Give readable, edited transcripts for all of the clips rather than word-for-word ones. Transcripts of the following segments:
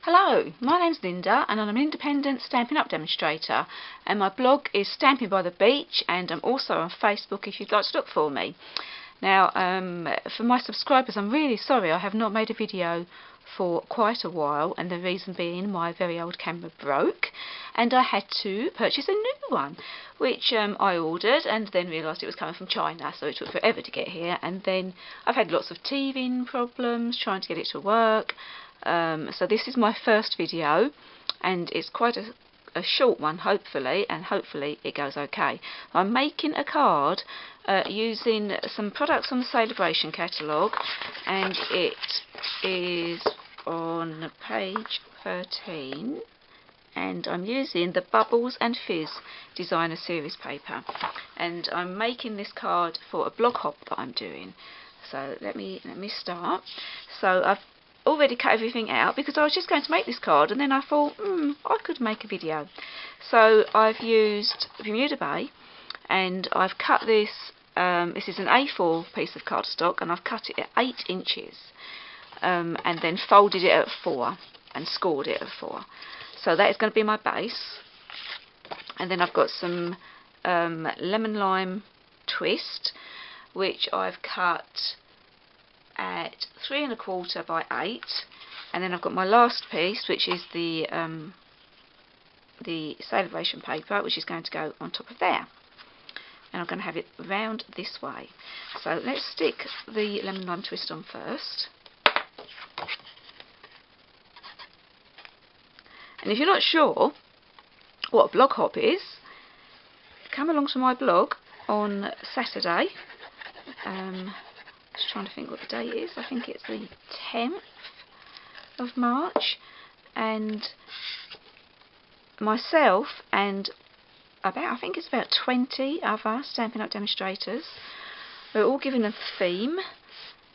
Hello, my name's Linda and I'm an independent Stampin' Up demonstrator, and my blog is Stamping by the Beach, and I'm also on Facebook if you'd like to look for me. Now, for my subscribers, I'm really sorry I have not made a video for quite a while, and the reason being my very old camera broke and I had to purchase a new one, which I ordered and then realised it was coming from China, so it took forever to get here. And then I've had lots of teething problems trying to get it to work. So this is my first video, and it's quite a short one, hopefully, and hopefully it goes okay. I'm making a card using some products from the Celebration catalogue, and it is on page 13, and I'm using the Bubbles and Fizz Designer Series paper, and I'm making this card for a blog hop that I'm doing. So let me start. So I've already cut everything out because I was just going to make this card, and then I thought I could make a video. So I've used Bermuda Bay, and I've cut this. This is an A4 piece of cardstock, and I've cut it at 8 inches, and then folded it at 4 and scored it at 4. So that is going to be my base. And then I've got some lemon lime twist, which I've cut at 3 1/4 by 8, and then I've got my last piece, which is the Celebration paper, which is going to go on top of there, and I'm going to have it round this way. So let's stick the lemon lime twist on first. And if you're not sure what a blog hop is, come along to my blog on Saturday. Just trying to think what the date is. I think it's the 10th of March, and myself and I think it's about 20 other Stampin' Up demonstrators, we're all given a theme,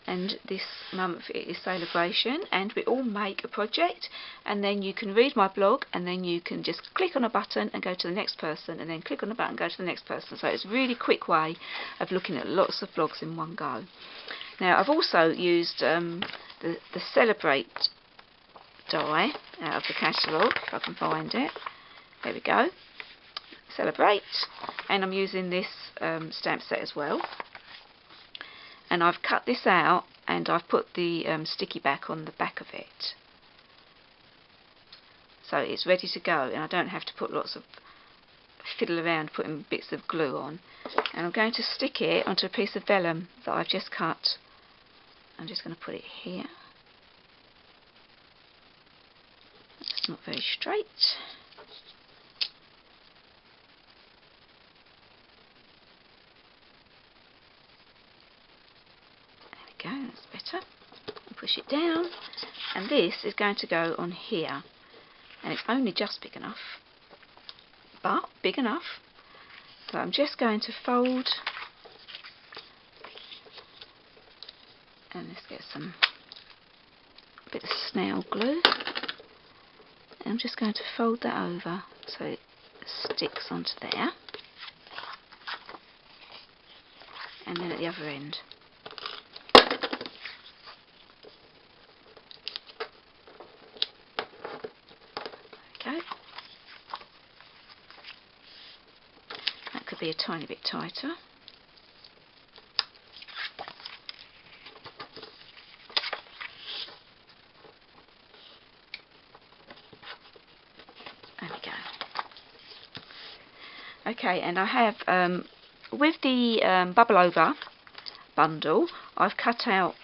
and this month it is Celebration, and we all make a project, and then you can read my blog, and then you can just click on a button and go to the next person, and then click on a button and go to the next person. So it's a really quick way of looking at lots of blogs in one go. Now I've also used the Celebrate die out of the catalogue, if I can find it. There we go, Celebrate, and I'm using this stamp set as well. And I've cut this out, and I've put the sticky back on the back of it, so it's ready to go, and I don't have to put lots of fiddle around putting bits of glue on. And I'm going to stick it onto a piece of vellum that I've just cut. I'm just going to put it here. It's not very straight. There we go, that's better. I'll push it down, and this is going to go on here, and it's only just big enough, but big enough. So I'm just going to fold, and let's get some bit of snail glue, and I'm just going to fold that over so it sticks onto there, and then at the other end. Okay. That could be a tiny bit tighter. There we go. Okay, and I have with the Bubble Over bundle, I've cut out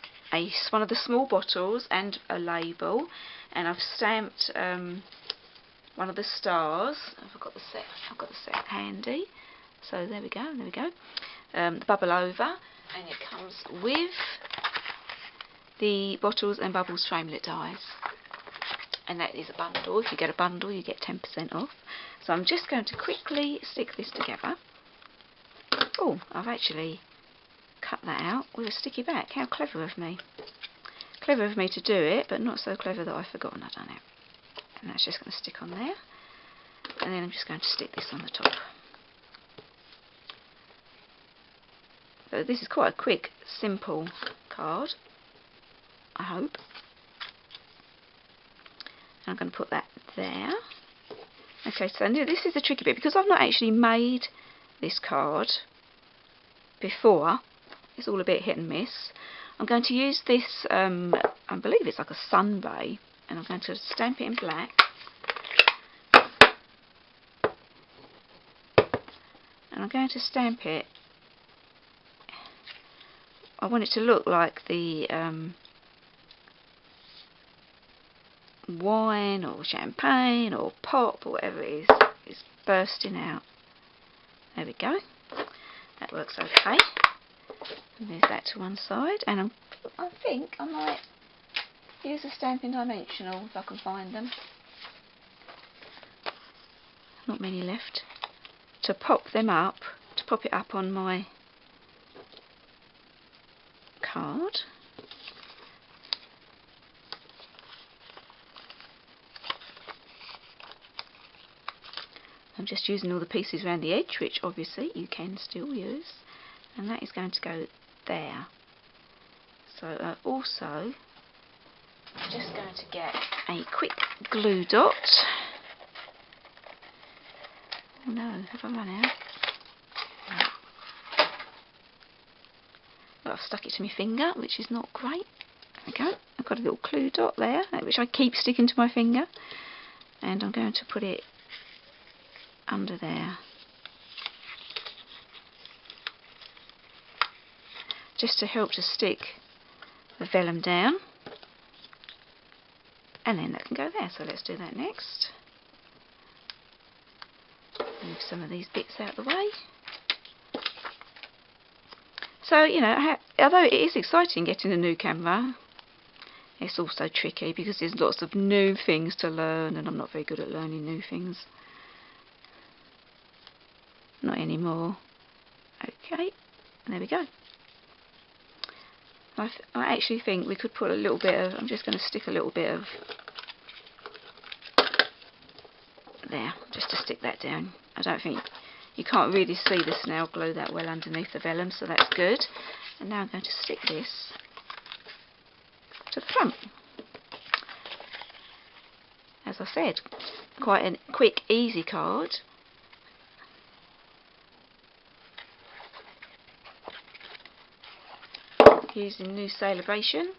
one of the small bottles and a label, and I've stamped one of the stars. I've got the set handy. So there we go, the Bubble Over, and it comes with the Bottles and Bubbles framelit dies, and that is a bundle. If you get a bundle, you get 10% off. So I'm just going to quickly stick this together. Oh, I've actually cut that out with a sticky back. How clever of me. Clever of me to do it, but not so clever that I've forgotten I've done it. And that's just going to stick on there, and then I'm just going to stick this on the top. So this is quite a quick, simple card, I hope. I'm going to put that there. Okay, so now this is the tricky bit, because I've not actually made this card before. It's all a bit hit and miss. I'm going to use this, I believe it's like a sunbay, and I'm going to stamp it in black. And I'm going to stamp it. I want it to look like the wine or champagne or pop or whatever it is bursting out. There we go. That works okay. And there's that to one side. And I think I might use a Stampin' Dimensional if I can find them. Not many left. To pop them up, to pop it up on my card. I'm just using all the pieces around the edge, which obviously you can still use, and that is going to go there. So also just going to get a quick glue dot. Oh no, have I run out? No. Well, I've stuck it to my finger, which is not great. There we go. I've got a little glue dot there, which I keep sticking to my finger, and I'm going to put it under there, just to help to stick the vellum down, and then that can go there. So let's do that next. Move some of these bits out of the way. So, you know, although it is exciting getting a new camera, it's also tricky because there's lots of new things to learn, and I'm not very good at learning new things. Not anymore. Okay, there we go. I actually think we could put a little bit of, I'm just going to stick a little bit of there, just to stick that down. I don't think, you can't really see the snail glue that well underneath the vellum, so that's good. And now I'm going to stick this to the front. As I said, quite a quick, easy card. Using New Celebration.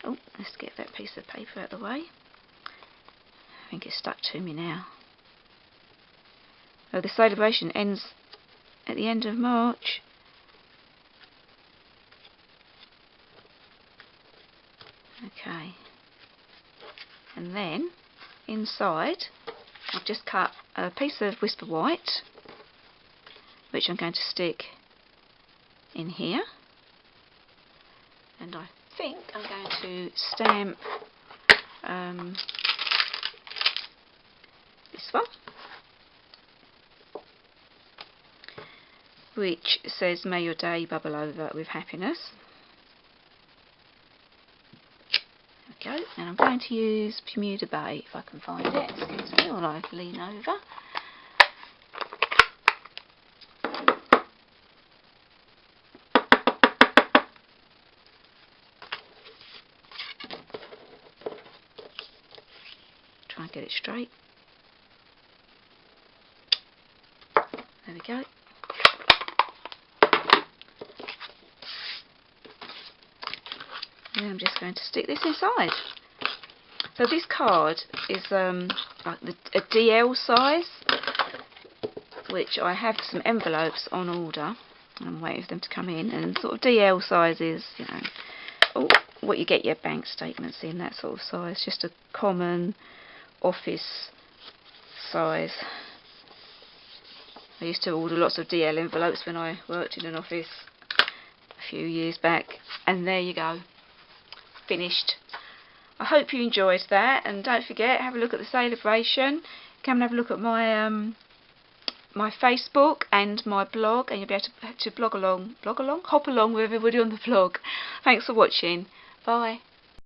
Oh, let's get that piece of paper out of the way. I think it's stuck to me now. Oh, the celebration ends at the end of March. Okay. And then inside I've just cut a piece of Whisper White, which I'm going to stick in here. And I think I'm going to stamp this one, which says, "May your day bubble over with happiness." There we go. And I'm going to use Bermuda Bay if I can find it. Excuse me while I lean over. Try and get it straight. There we go. And I'm just going to stick this inside. So this card is like a DL size, which I have some envelopes on order. I'm waiting for them to come in, and sort of DL size is, you know, what you get your bank statements in, that sort of size, just a common office size. I used to order lots of DL envelopes when I worked in an office a few years back, and there you go, finished. I hope you enjoyed that, and don't forget, have a look at the celebration. Come and have a look at my my Facebook and my blog, and you'll be able to hop along with everybody on the blog. Thanks for watching. Bye.